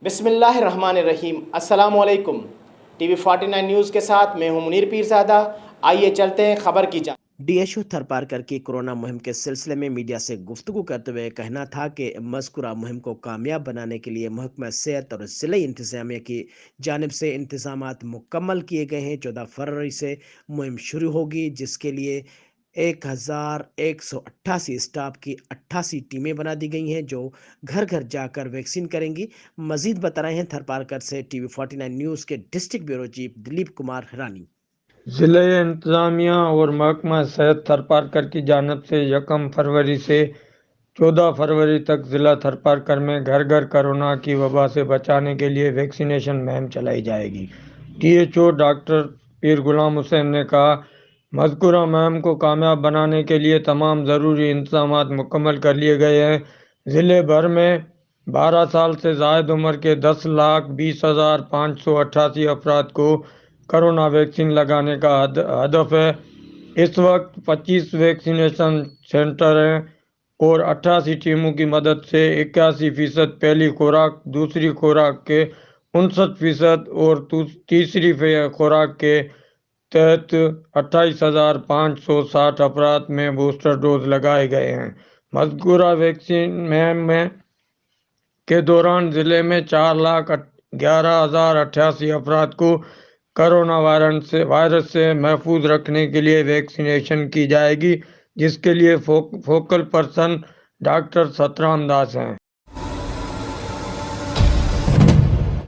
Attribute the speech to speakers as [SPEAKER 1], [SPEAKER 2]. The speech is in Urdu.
[SPEAKER 1] بسم اللہ الرحمن الرحیم۔ السلام علیکم۔ ٹی وی 49 نیوز کے ساتھ میں ہوں منیر پیرزادہ۔ آئیے چلتے ہیں خبر کی جانب۔ ڈی ایچ او تھرپارکر کی کورونا مہم کے سلسلے میں میڈیا سے گفتگو کرتے ہوئے کہنا تھا کہ مذکورہ مہم کو کامیاب بنانے کے لیے محکمہ صحت اور ضلعی انتظامیہ کی جانب سے انتظامات مکمل کیے گئے ہیں۔ 14 فروری سے مہم شروع ہوگی، جس کے لیے 1188 اسٹاف کی 88 ٹیمیں بنا دی گئی ہیں جو گھر گھر جا کر ویکسین کریں گی۔ مزید بتا رہے ہیں تھرپارکر سے ٹی وی 49 نیوز کے district bureau chief Dilip Kumar Harani.
[SPEAKER 2] ضلع انتظامیہ اور محکمہ صحت تھرپارکر کی جانب سے 1 فروری سے 14 فروری تک ضلع تھرپارکر میں گھر گھر کورونا کی وبا سے بچانے کے لیے ویکسینیشن مہم چلائی جائے گی۔ ڈی ایچ او ڈاکٹر پیر غلام حسین نے کہا، مذکورہ مہم کو کامیاب بنانے کے لیے تمام ضروری انتظامات مکمل کر لیے گئے ہیں۔ ضلع بھر میں 12 سال سے زائد عمر کے 10,20,588 افراد کو کورونا ویکسین لگانے کا ہدف ہے۔ اس وقت 25 ویکسینیشن سینٹر ہیں اور 88 ٹیموں کی مدد سے 81% پہلی خوراک، دوسری خوراک کے 59% اور تیسری خوراک کے تحت 28,560 افراد میں بوسٹر ڈوز لگائے گئے ہیں۔ مذکورہ ویکسین مہم کے دوران ضلع میں 4,11,088 افراد کو کورونا وائرس سے محفوظ رکھنے کے لیے ویکسینیشن کی جائے گی، جس کے لیے focal person doctor Satram Das ہیں۔